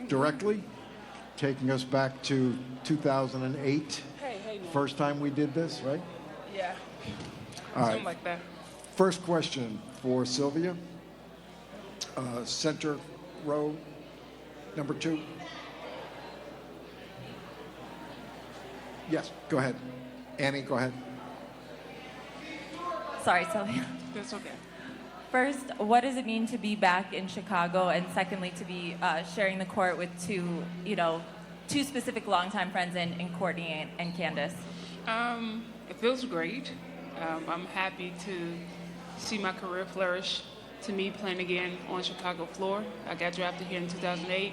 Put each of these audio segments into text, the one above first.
directly, taking us back to 2008. First time we did this, right? Yeah. All right. Something like that. First question for Sylvia. Center row, number 2. Yes, go ahead. Annie, go ahead. Sorry, Sylvia. That's okay. First, what does it mean to be back in Chicago? And secondly, to be sharing the court with two specific longtime friends in Courtney and Candace? It feels great. I'm happy to see my career flourish. To me, playing again on Chicago floor. I got drafted here in 2008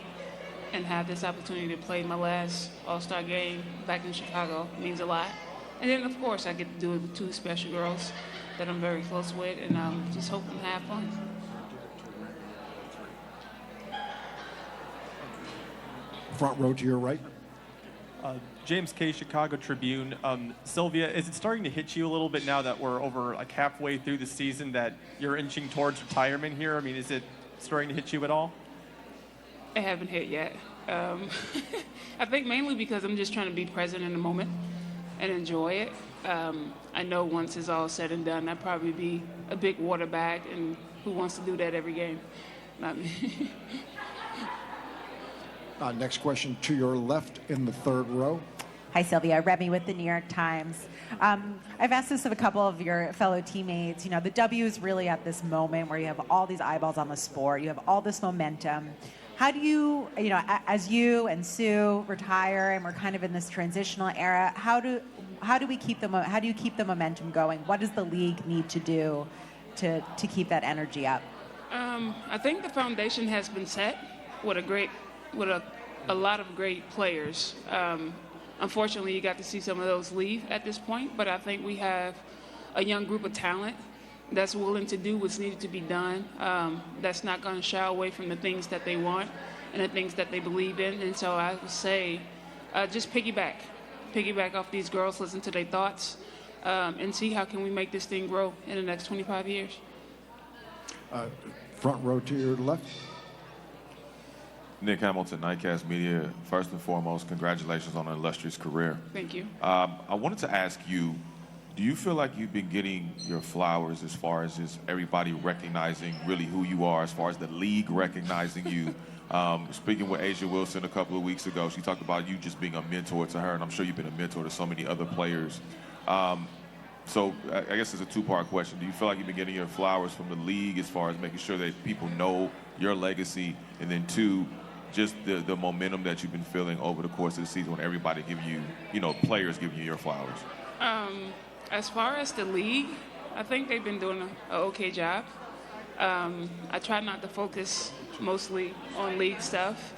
and have this opportunity to play my last All-Star game back in Chicago means a lot. And then, of course, I get to do it with 2 special girls that I'm very close with, and I'm just hoping to have fun. Front row to your right. James K., Chicago Tribune. Sylvia, is it starting to hit you a little bit now that we're over like halfway through the season that you're inching towards retirement here? I mean, is it starting to hit you at all? I haven't hit yet. I think mainly because I'm just trying to be present in the moment and enjoy it. I know once it's all said and done, I'd probably be a big water bag, and who wants to do that every game? Not me. Next question to your left in the third row. Hi, Sylvia. Remy with the New York Times. I've asked this of a couple of your fellow teammates. You know, the W is really at this moment where you have all these eyeballs on the sport. You have all this momentum. How do you, as you and Sue retire and we're kind of in this transitional era, how do you keep the momentum going? What does the league need to do to keep that energy up? I think the foundation has been set with a lot of great players. Unfortunately, you got to see some of those leave at this point, but I think we have a young group of talent that's willing to do what's needed to be done, that's not going to shy away from the things that they want and the things that they believe in. And so I would say just piggyback off these girls, listen to their thoughts, and see how can we make this thing grow in the next 25 years. Front row to your left. Nick Hamilton, Nightcast Media. First and foremost, congratulations on an illustrious career. Thank you. I wanted to ask you, do you feel like you've been getting your flowers as far as just everybody recognizing really who you are, as far as the league recognizing you? Speaking with Asia Wilson a couple of weeks ago, she talked about you just being a mentor to her, and I'm sure you've been a mentor to so many other players. So I guess it's a two-part question. Do you feel like you've been getting your flowers from the league as far as making sure that people know your legacy? And then 2, just the momentum that you've been feeling over the course of the season when everybody giving you, players giving you your flowers? As far as the league, I think they've been doing an okay job. I try not to focus mostly on league stuff.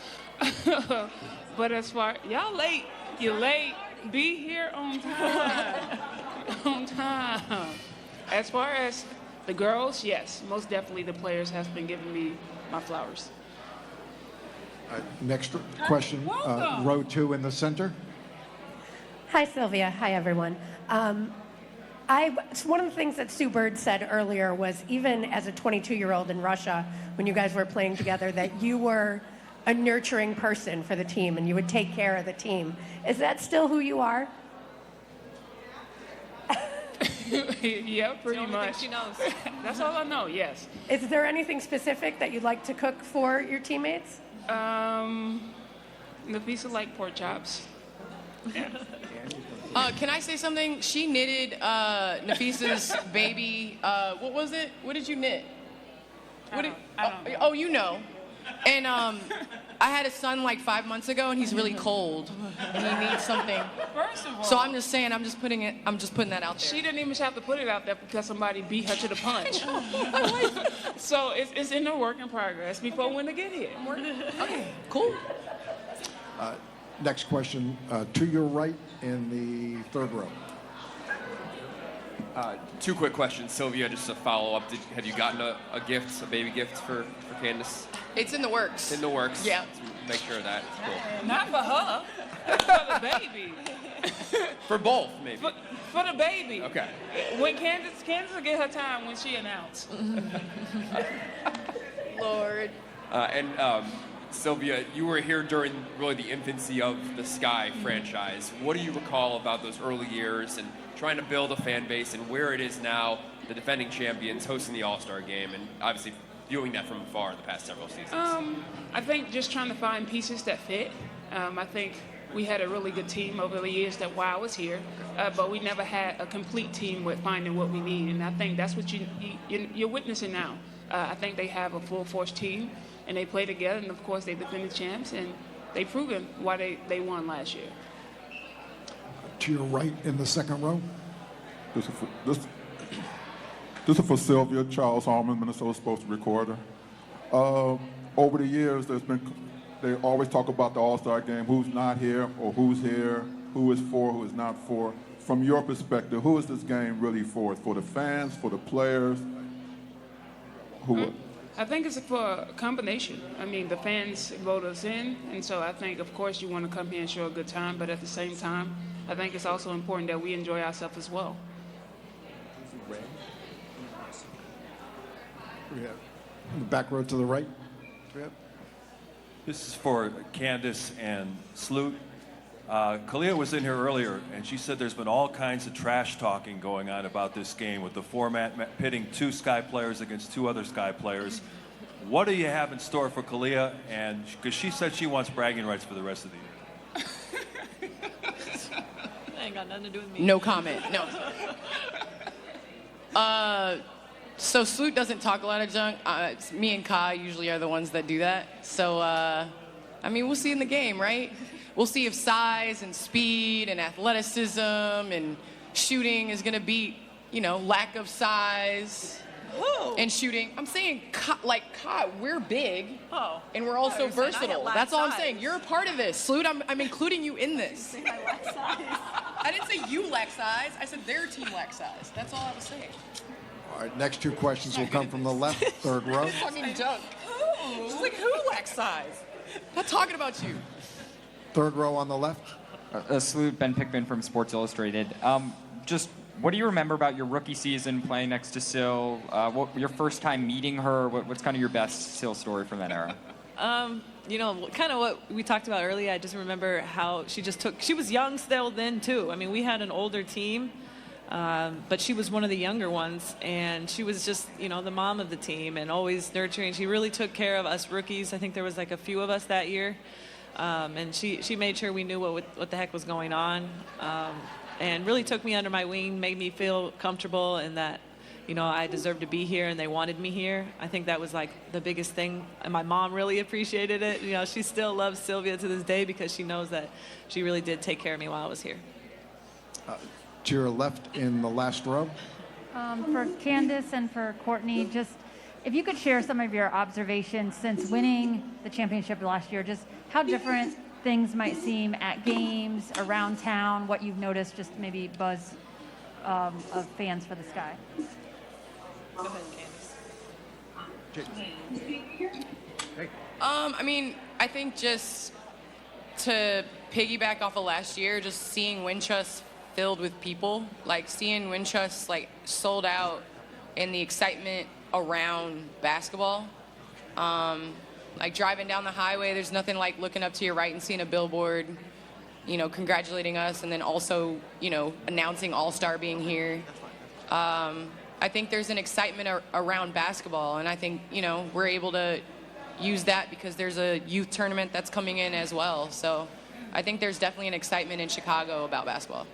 But as far, y'all late, you're late, be here on time. On time. As far as the girls, yes, most definitely the players have been giving me my flowers. Next question, row 2 in the center. Hi, Sylvia. Hi, everyone. One of the things that Sue Bird said earlier was even as a 22-year-old in Russia, when you guys were playing together, that you were a nurturing person for the team and you would take care of the team. Is that still who you are? Yeah, pretty much. She knows. That's all I know, yes. Is there anything specific that you'd like to cook for your teammates? Nafisa like pork chops. Yeah. Can I say something? She knitted Nafisa's baby. What was it? What did you knit? I don't know. Oh, you know. And I had a son like 5 months ago, and he's really cold, and he needs something. First of all, So I'm just saying, I'm just putting that out there. she didn't even have to put it out there because somebody beat her to the punch. So it's in the work in progress before when to get here. Okay, cool. Next question to your right in the third row. 2 quick questions. Sylvia, just a follow-up. Have you gotten a gift, a baby gift for Candace? It's in the works. In the works? Yeah. Make sure of that. Cool. Not for her. That's for the baby. For both, maybe. For the baby. Okay. When Candace will get her time when she announced. Lord. Sylvia, you were here during really the infancy of the Sky franchise. What do you recall about those early years and trying to build a fan base and where it is now, the defending champions hosting the All-Star game, and obviously viewing that from afar the past several seasons? I think just trying to find pieces that fit. I think we had a really good team over the years that while I was here, but we never had a complete team with finding what we need, and I think that's what you're witnessing now. I think they have a full force team, and they play together, and of course they defended champs, and they've proven why they won last year. To your right in the second row. This is for Sylvia, Charles Harmon, Minnesota Sports Recorder. Over the years, they always talk about the All-Star game, who's not here or who's here, who is for, who is not for. From your perspective, who is this game really for? For the fans, for the players? Who? I think it's for a combination. I mean, the fans vote us in, and so I think, of course, you want to come here and show a good time, but at the same time, I think it's also important that we enjoy ourselves as well. In the back row to the right. This is for Candace and Sloot. Kalia was in here earlier, and she said there's been all kinds of trash talking going on about this game with the format pitting 2 Sky players against 2 other Sky players. What do you have in store for Kalia? And because she said she wants bragging rights for the rest of the year. That ain't got nothing to do with me. No comment. No. So Sloot doesn't talk a lot of junk. It's me and Kai usually are the ones that do that. So, I mean, we'll see in the game, right? We'll see if size and speed and athleticism and shooting is going to beat, lack of size and shooting. I'm saying, Kai, we're big, and we're also versatile. That's all I'm saying. You're a part of this. Sloot, I'm including you in this. I didn't say you lack size. I said their team lacks size. That's all I was saying. All right, next 2 questions will come from the left, third row. Talking junk. She's like, who lacks size? Not talking about you. Third row on the left. Salute, Ben Pickman from Sports Illustrated. Just what do you remember about your rookie season playing next to Syl? What your first time meeting her? What's kind of your best Syl story from that era? Kind of what we talked about earlier. I just remember how she was young still then too. I mean, we had an older team. But she was one of the younger ones, and she was just, the mom of the team and always nurturing. She really took care of us rookies. I think there was like a few of us that year, and she made sure we knew what the heck was going on, and really took me under my wing, made me feel comfortable and that, I deserved to be here and they wanted me here. I think that was like the biggest thing, and my mom really appreciated it. She still loves Sylvia to this day because she knows that she really did take care of me while I was here. To your left in the last row. For Candace and for Courtney, just if you could share some of your observations since winning the championship last year, just how different things might seem at games, around town, what you've noticed, just maybe buzz of fans for the Sky. Go ahead, Candace. I mean, I think just to piggyback off of last year, just seeing Wintrust filled with people, like seeing Wintrust like sold out and the excitement around basketball. Like driving down the highway, there's nothing like looking up to your right and seeing a billboard, congratulating us, and then also, announcing All-Star being here. I think there's an excitement around basketball, and I think, we're able to use that because there's a youth tournament that's coming in as well. So I think there's definitely an excitement in Chicago about basketball.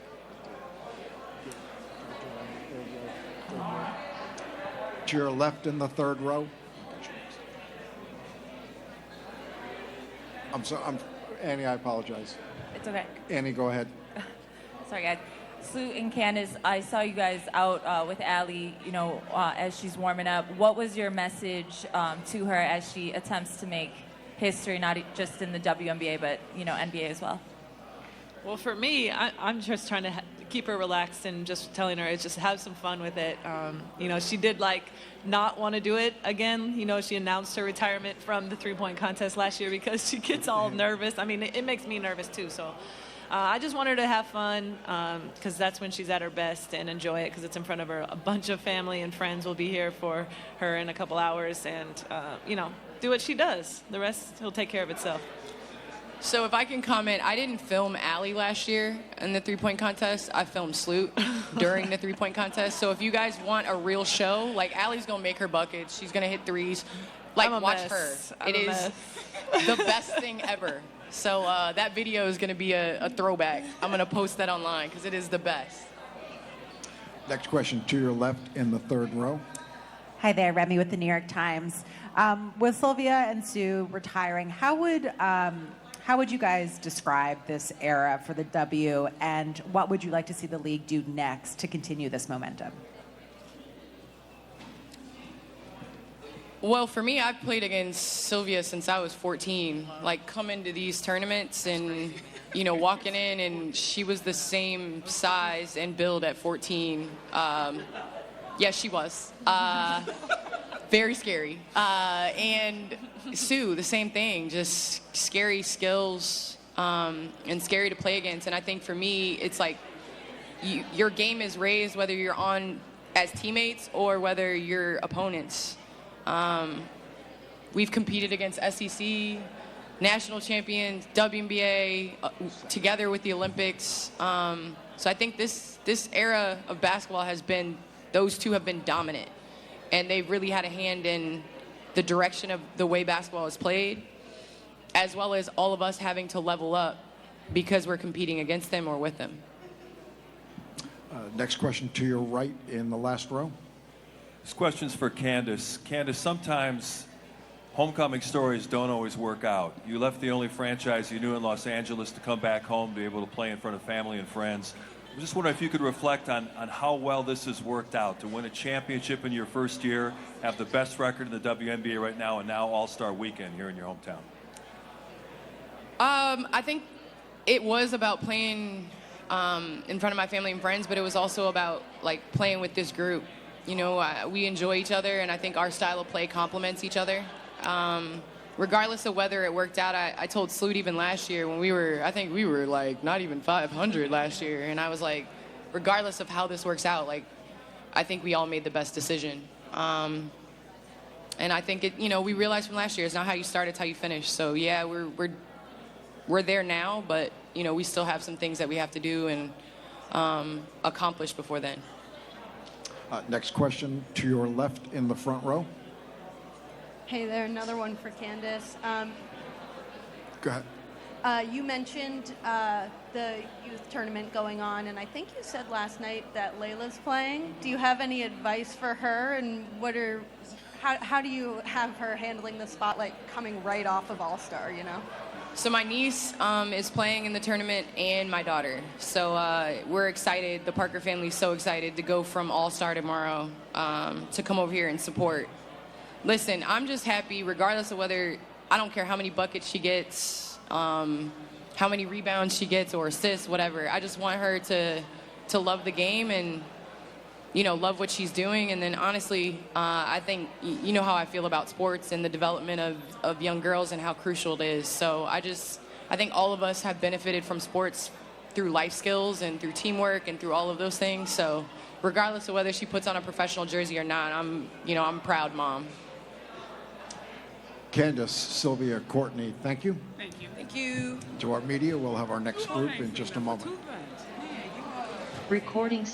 To your left in the third row. Annie, I apologize. It's okay. Annie, go ahead. Sorry, guys. Sloot and Candace, I saw you guys out with Allie, as she's warming up. What was your message to her as she attempts to make history, not just in the WNBA, but, NBA as well? Well, for me, I'm just trying to keep her relaxed and just telling her just have some fun with it. She did not want to do it again. She announced her retirement from the three-point contest last year because she gets all nervous. I mean, it makes me nervous too. So I just want her to have fun because that's when she's at her best, and enjoy it because it's in front of her. A bunch of family and friends will be here for her in a couple hours, and do what she does. The rest will take care of itself. So if I can comment, I didn't film Allie last year in the three-point contest. I filmed Sloot during the three-point contest. So if you guys want a real show, like Allie's gonna make her buckets. She's gonna hit threes. Like, watch her. It is the best thing ever. So that video is gonna be a throwback. I'm gonna post that online because it is the best. Next question to your left in the third row. Hi there, Remy with the New York Times. With Sylvia and Sue retiring, how would you guys describe this era for the W, and what would you like to see the league do next to continue this momentum? Well, for me, I've played against Sylvia since I was 14. Like, coming to these tournaments and, you know, walking in, and she was the same size and build at 14. Yes, she was. Very scary. And Sue, the same thing, just scary skills and scary to play against. And I think for me, it's like your game is raised whether you're on as teammates or whether you're opponents. We've competed against SEC, national champions, WNBA, together with the Olympics. So I think this era of basketball has been, those two have been dominant. And they've really had a hand in the direction of the way basketball is played, as well as all of us having to level up because we're competing against them or with them. Next question to your right in the last row. This question's for Candace. Candace, sometimes homecoming stories don't always work out. You left the only franchise you knew in Los Angeles to come back home to be able to play in front of family and friends. I'm just wondering if you could reflect on how well this has worked out to win a championship in your first year, have the best record in the WNBA right now, and now All-Star Weekend here in your hometown. I think it was about playing in front of my family and friends, but it was also about like playing with this group. You know, we enjoy each other, and I think our style of play complements each other. Regardless of whether it worked out, I told Sloot even last year when I think we were like not even 500 last year, and I was like, regardless of how this works out, like, I think we all made the best decision. And I think we realized from last year, it's not how you start, it's how you finish. So yeah, we're there now, but we still have some things that we have to do and accomplish before then. Next question to your left in the front row. Hey there, another one for Candace. Go ahead. You mentioned the youth tournament going on, and I think you said last night that Layla's playing. Do you have any advice for her, and how do you have her handling the spotlight coming right off of All-Star, So my niece is playing in the tournament, and my daughter. So we're excited. The Parker family's so excited to go from All-Star tomorrow to come over here and support. Listen, I'm just happy regardless of whether, I don't care how many buckets she gets, how many rebounds she gets or assists, whatever. I just want her to love the game and, love what she's doing. And then honestly, I think, you know how I feel about sports and the development of young girls and how crucial it is. So I think all of us have benefited from sports through life skills and through teamwork and through all of those things. So regardless of whether she puts on a professional jersey or not, I'm a proud mom. Candace, Sylvia, Courtney, thank you. Thank you. Thank you. To our media, we'll have our next group in just a moment. Recording